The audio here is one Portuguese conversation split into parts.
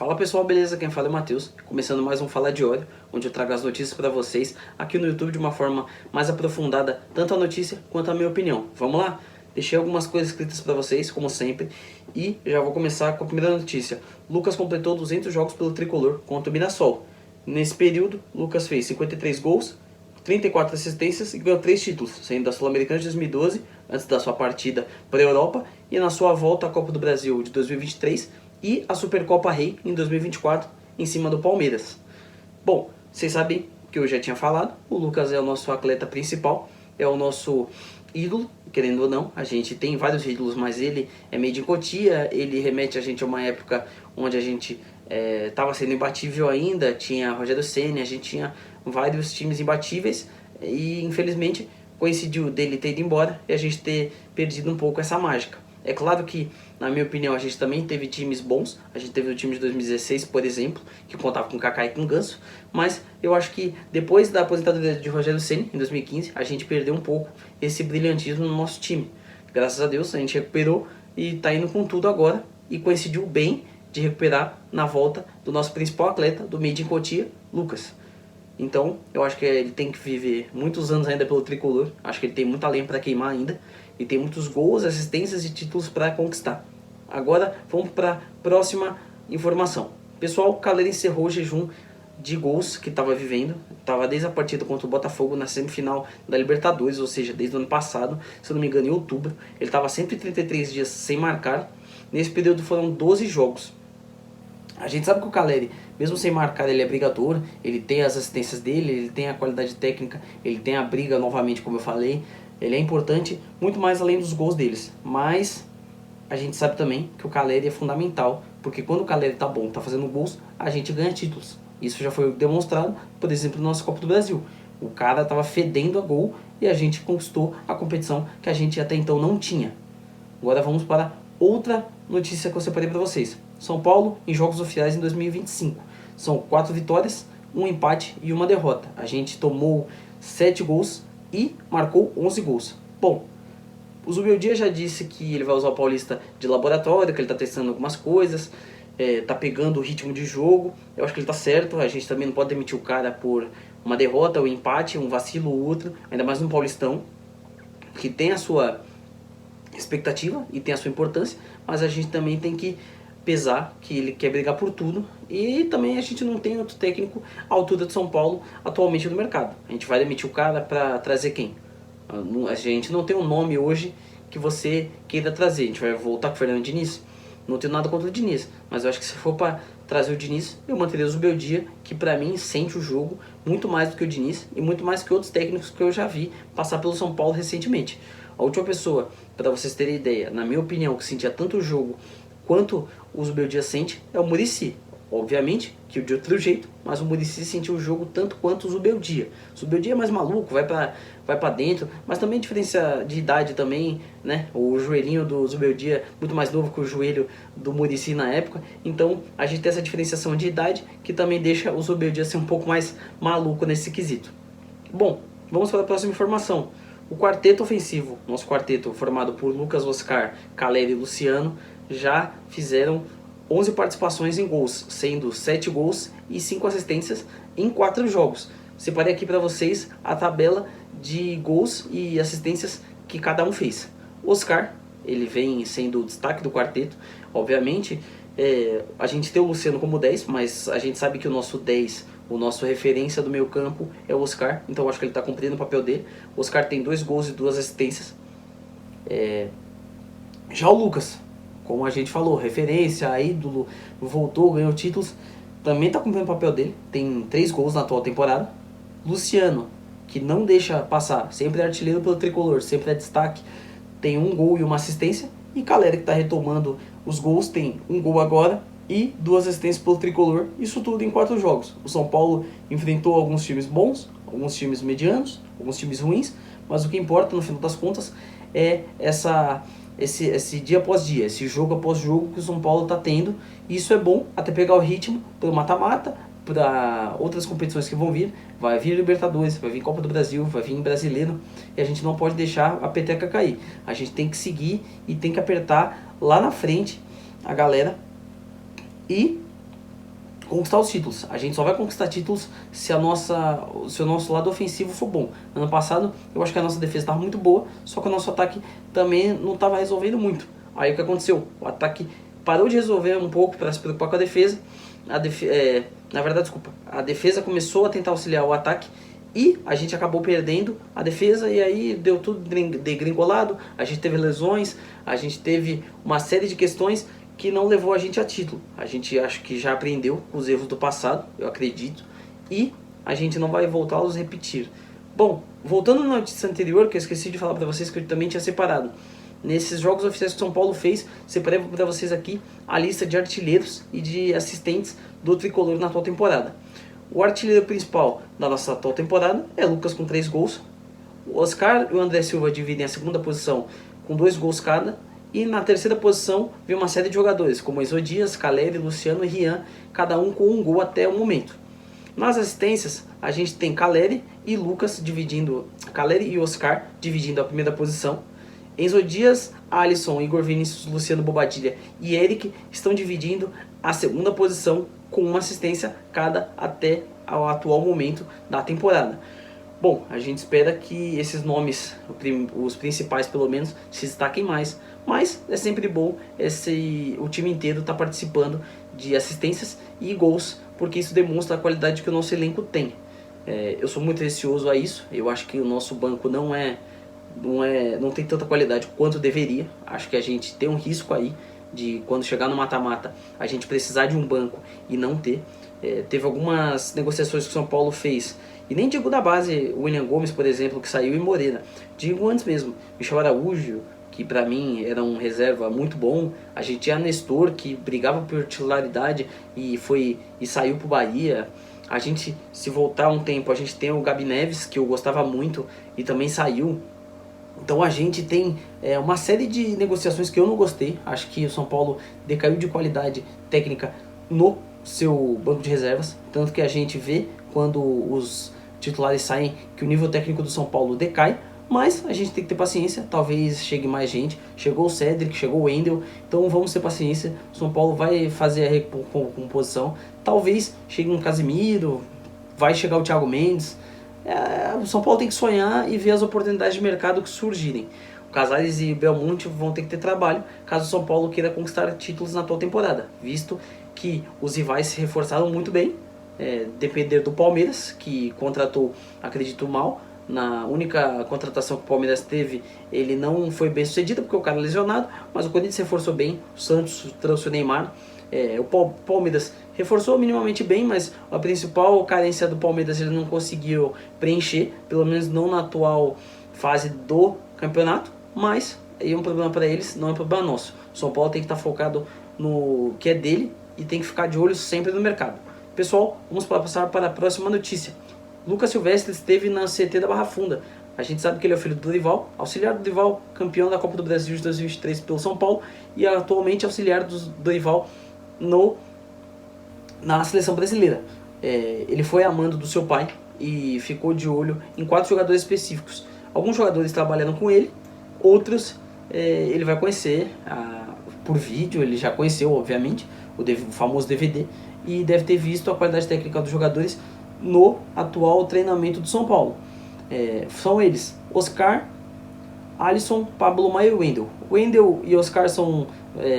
Fala pessoal, beleza? Quem fala é o Matheus, começando mais um Fala de Óleo, onde eu trago as notícias para vocês aqui no YouTube de uma forma mais aprofundada, tanto a notícia quanto a minha opinião. Vamos lá? Deixei algumas coisas escritas para vocês, como sempre, e já vou começar com a primeira notícia. Lucas completou 200 jogos pelo Tricolor contra o Mirassol. Nesse período, Lucas fez 53 gols, 34 assistências e ganhou 3 títulos, sendo da Sul-Americana de 2012, antes da sua partida para a Europa, e na sua volta à Copa do Brasil de 2023 e a Supercopa Rei em 2024, em cima do Palmeiras. Bom, vocês sabem que eu já tinha falado, o Lucas é o nosso atleta principal, é o nosso ídolo, querendo ou não. A gente tem vários ídolos, mas ele é meio de Cotia, ele remete a gente a uma época onde a gente estava sendo imbatível ainda, tinha Rogério Ceni, a gente tinha vários times imbatíveis e infelizmente coincidiu dele ter ido embora e a gente ter perdido um pouco essa mágica. É claro que, na minha opinião, a gente também teve times bons. A gente teve o time de 2016, por exemplo, que contava com Kaká e com Ganso. Mas eu acho que depois da aposentadoria de Rogério Ceni, em 2015, a gente perdeu um pouco esse brilhantismo no nosso time. Graças a Deus, a gente recuperou e está indo com tudo agora. E coincidiu bem de recuperar na volta do nosso principal atleta, do Made in Cotia, Lucas. Então, eu acho que ele tem que viver muitos anos ainda pelo Tricolor. Acho que ele tem muita lenha para queimar ainda. E tem muitos gols, assistências e títulos para conquistar. Agora, vamos para a próxima informação. Pessoal, o Calera encerrou o jejum de gols que estava vivendo. Estava desde a partida contra o Botafogo na semifinal da Libertadores, ou seja, desde o ano passado, se eu não me engano, em outubro. Ele estava 133 dias sem marcar. Nesse período foram 12 jogos. A gente sabe que o Caleri, mesmo sem marcar, ele é brigador, ele tem as assistências dele, ele tem a qualidade técnica, ele tem a briga novamente, como eu falei. Ele é importante, muito mais além dos gols deles. Mas a gente sabe também que o Caleri é fundamental, porque quando o Caleri tá bom, tá fazendo gols, a gente ganha títulos. Isso já foi demonstrado, por exemplo, na nossa Copa do Brasil. O cara tava fedendo a gol e a gente conquistou a competição que a gente até então não tinha. Agora vamos para outra notícia que eu separei para vocês. São Paulo em jogos oficiais em 2025. São 4 vitórias, 1 empate e 1 derrota. A gente tomou 7 gols e marcou 11 gols. Bom, o Zubeldia já disse que ele vai usar o Paulista de laboratório, que ele está testando algumas coisas, tá pegando o ritmo de jogo. Eu acho que ele está certo, a gente também não pode demitir o cara por uma derrota, um empate, um vacilo ou outro, ainda mais no Paulistão, que tem a sua expectativa e tem a sua importância, mas a gente também tem que pesar que ele quer brigar por tudo e também a gente não tem outro técnico à altura de São Paulo atualmente no mercado. A gente vai demitir o cara para trazer quem? A gente não tem um nome hoje que você queira trazer. A gente vai voltar com o Fernando Diniz? Não tenho nada contra o Diniz, mas eu acho que se for para trazer o Diniz, eu manteria o Zubeldia, que para mim sente o jogo muito mais do que o Diniz e muito mais que outros técnicos que eu já vi passar pelo São Paulo recentemente. A última pessoa, para vocês terem ideia, na minha opinião, que sentia tanto o jogo quanto o Zubeldia sente, é o Muricy. Obviamente que de outro jeito, mas o Muricy sentiu o jogo tanto quanto o Zubeldia. O Zubeldia é mais maluco, vai pra dentro, mas também diferença de idade também, né? O joelhinho do Zubeldia muito mais novo que o joelho do Muricy na época. Então a gente tem essa diferenciação de idade que também deixa o Zubeldia ser um pouco mais maluco nesse quesito. Bom, vamos para a próxima informação. O quarteto ofensivo, nosso quarteto formado por Lucas, Oscar, Caleri e Luciano, já fizeram 11 participações em gols, sendo 7 gols e 5 assistências em 4 jogos. Separei aqui para vocês a tabela de gols e assistências que cada um fez. Oscar, ele vem sendo o destaque do quarteto. Obviamente, a gente tem o Luciano como 10, mas a gente sabe que o nosso 10, o nosso referência do meio campo é o Oscar, então eu acho que ele está cumprindo o papel dele. O Oscar tem 2 gols e 2 assistências. Já o Lucas, como a gente falou, referência, ídolo, voltou, ganhou títulos, também está cumprindo o papel dele, tem 3 gols na atual temporada. Luciano, que não deixa passar, sempre é artilheiro pelo Tricolor, sempre é destaque, tem 1 gol e 1 assistência. E Caleri, que está retomando os gols, tem 1 gol agora e 2 assistências pelo Tricolor, isso tudo em 4 jogos. O São Paulo enfrentou alguns times bons, alguns times medianos, alguns times ruins, mas o que importa no final das contas é esse dia após dia, esse jogo após jogo que o São Paulo está tendo. E isso é bom até pegar o ritmo para o mata-mata, para outras competições que vão vir. Vai vir Libertadores, vai vir Copa do Brasil, vai vir Brasileiro, e a gente não pode deixar a peteca cair. A gente tem que seguir e tem que apertar lá na frente a galera e conquistar os títulos. A gente só vai conquistar títulos se o nosso lado ofensivo for bom. Ano passado eu acho que a nossa defesa estava muito boa, só que o nosso ataque também não estava resolvendo muito. Aí o que aconteceu? O ataque parou de resolver um pouco para se preocupar com a defesa. A defesa começou a tentar auxiliar o ataque e a gente acabou perdendo a defesa, e aí deu tudo degringolado. A gente teve lesões, a gente teve uma série de questões que não levou a gente a título. A gente acho que já aprendeu com os erros do passado, eu acredito, e a gente não vai voltar a os repetir. Bom, voltando na notícia anterior, que eu esqueci de falar para vocês que eu também tinha separado. Nesses jogos oficiais que o São Paulo fez, separei para vocês aqui a lista de artilheiros e de assistentes do Tricolor na atual temporada. O artilheiro principal da nossa atual temporada é Lucas com 3 gols. O Oscar e o André Silva dividem a segunda posição com 2 gols cada. E na terceira posição vem uma série de jogadores, como Enzo Dias, Caleri, Luciano e Rian, cada um com 1 gol até o momento. Nas assistências, a gente tem Caleri e Oscar dividindo a primeira posição. Enzo Dias, Alisson, Igor Vinícius, Luciano Bobadilla e Eric estão dividindo a segunda posição com uma assistência cada até ao atual momento da temporada. Bom, a gente espera que esses nomes, os principais pelo menos, se destaquem mais. Mas é sempre bom o time inteiro estar participando de assistências e gols, porque isso demonstra a qualidade que o nosso elenco tem. Eu sou muito receoso a isso. Eu acho que o nosso banco não tem tanta qualidade quanto deveria. Acho que a gente tem um risco aí de, quando chegar no mata-mata, a gente precisar de um banco e não ter. Teve algumas negociações que o São Paulo fez, e nem digo da base, o William Gomes, por exemplo, que saiu, e Morena. Digo antes mesmo, Michel Araújo, que pra mim era um reserva muito bom. A gente tinha Nestor, que brigava por titularidade e saiu pro Bahia. A gente, se voltar um tempo, a gente tem o Gabi Neves, que eu gostava muito e também saiu. Então a gente tem uma série de negociações que eu não gostei. Acho que o São Paulo decaiu de qualidade técnica no seu banco de reservas. Tanto que a gente vê, quando os titulares saem, que o nível técnico do São Paulo decai. Mas a gente tem que ter paciência, talvez chegue mais gente. Chegou o Cedric, chegou o Wendel, então vamos ter paciência. O São Paulo vai fazer a recomposição. Talvez chegue um Casimiro, vai chegar o Thiago Mendes. O São Paulo tem que sonhar e ver as oportunidades de mercado que surgirem. O Casares e Belmonte vão ter que ter trabalho caso o São Paulo queira conquistar títulos na atual temporada, visto que os rivais se reforçaram muito bem. Depender do Palmeiras, que contratou, acredito, mal. Na única contratação que o Palmeiras teve, ele não foi bem sucedido porque o cara é lesionado, mas o Corinthians se reforçou bem. O Santos trouxe o Neymar. O Palmeiras reforçou minimamente bem, mas a principal carência do Palmeiras ele não conseguiu preencher, pelo menos não na atual fase do campeonato. Mas aí é um problema para eles, não é um problema nosso. O São Paulo tem que estar focado no que é dele e tem que ficar de olho sempre no mercado. Pessoal, vamos passar para a próxima notícia. Lucas Silvestre esteve na CT da Barra Funda. A gente sabe que ele é o filho do Dorival, auxiliar do Dorival, campeão da Copa do Brasil de 2023 pelo São Paulo e atualmente auxiliar do Dorival na seleção brasileira. Ele foi amando do seu pai e ficou de olho em 4 jogadores específicos. Alguns jogadores trabalharam com ele, outros ele vai conhecer por vídeo. Ele já conheceu, obviamente, o famoso DVD, e deve ter visto a qualidade técnica dos jogadores no atual treinamento do São Paulo. São eles: Oscar, Alisson, Pablo Maia e Wendel. Wendel e Oscar são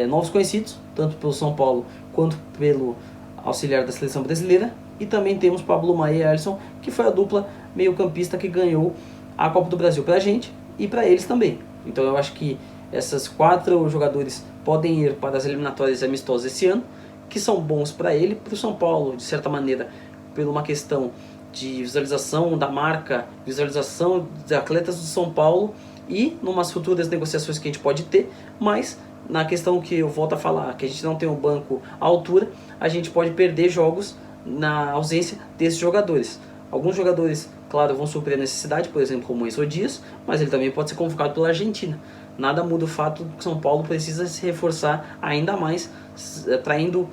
novos conhecidos, tanto pelo São Paulo quanto pelo auxiliar da seleção brasileira. E também temos Pablo Maia e Alisson, que foi a dupla meio campista que ganhou a Copa do Brasil pra gente e pra eles também. Então eu acho que esses 4 jogadores podem ir para as eliminatórias amistosas esse ano, que são bons para ele, para o São Paulo, de certa maneira, por uma questão de visualização da marca, visualização de atletas do São Paulo e numas futuras negociações que a gente pode ter. Mas na questão que eu volto a falar, que a gente não tem um banco à altura, a gente pode perder jogos na ausência desses jogadores. Alguns jogadores, claro, vão suprir a necessidade, por exemplo, como o Enzo Dias, mas ele também pode ser convocado pela Argentina. Nada muda o fato que São Paulo precisa se reforçar ainda mais, atraindo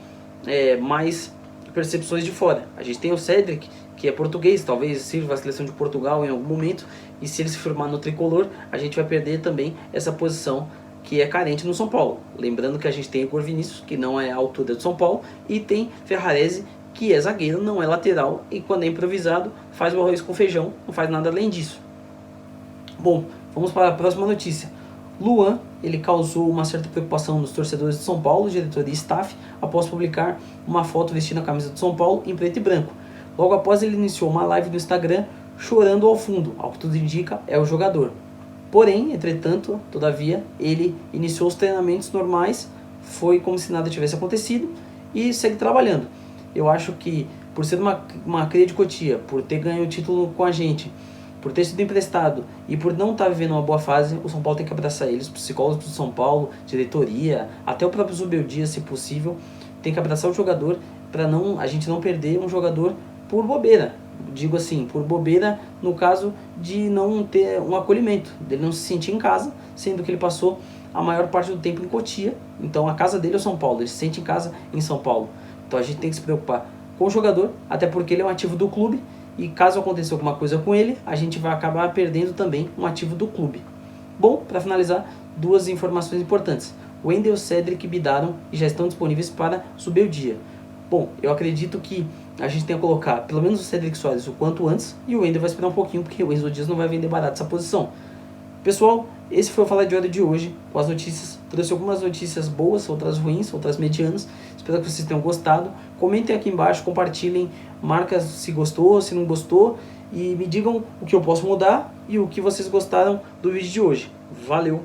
mais percepções de fora. A gente tem o Cedric, que é português, talvez sirva a seleção de Portugal em algum momento, e se ele se firmar no tricolor, a gente vai perder também essa posição que é carente no São Paulo. Lembrando que a gente tem o Igor Vinícius, que não é a altura do São Paulo, e tem Ferrarese, que é zagueiro, não é lateral, e quando é improvisado, faz o arroz com feijão, não faz nada além disso. Bom, vamos para a próxima notícia. Luan, ele causou uma certa preocupação nos torcedores de São Paulo, diretoria e staff, após publicar uma foto vestindo a camisa de São Paulo em preto e branco. Logo após, ele iniciou uma live no Instagram chorando ao fundo, ao que tudo indica é o jogador. Porém, entretanto, todavia, ele iniciou os treinamentos normais, foi como se nada tivesse acontecido e segue trabalhando. Eu acho que, por ser uma cria de Cotia, por ter ganho o título com a gente, por ter sido emprestado e por não estar vivendo uma boa fase, o São Paulo tem que abraçar eles, os psicólogos do São Paulo, diretoria, até o próprio Zubeldia, se possível, tem que abraçar o jogador para a gente não perder um jogador por bobeira. Digo assim, por bobeira no caso de não ter um acolhimento, dele não se sentir em casa, sendo que ele passou a maior parte do tempo em Cotia, então a casa dele é o São Paulo, ele se sente em casa em São Paulo. Então a gente tem que se preocupar com o jogador, até porque ele é um ativo do clube, e caso aconteça alguma coisa com ele, a gente vai acabar perdendo também um ativo do clube. Bom, para finalizar, duas informações importantes. O Wendel e o Cedric bidaram e já estão disponíveis para subir o dia. Bom, eu acredito que a gente tem que colocar pelo menos o Cedric Soares o quanto antes, e o Wendel vai esperar um pouquinho, porque o Enzo Dias não vai vender barato essa posição. Pessoal, esse foi o Falar de Hora de hoje, com as notícias. Trouxe algumas notícias boas, outras ruins, outras medianas. Espero que vocês tenham gostado. Comentem aqui embaixo, compartilhem, marca se gostou, se não gostou, e me digam o que eu posso mudar e o que vocês gostaram do vídeo de hoje. Valeu!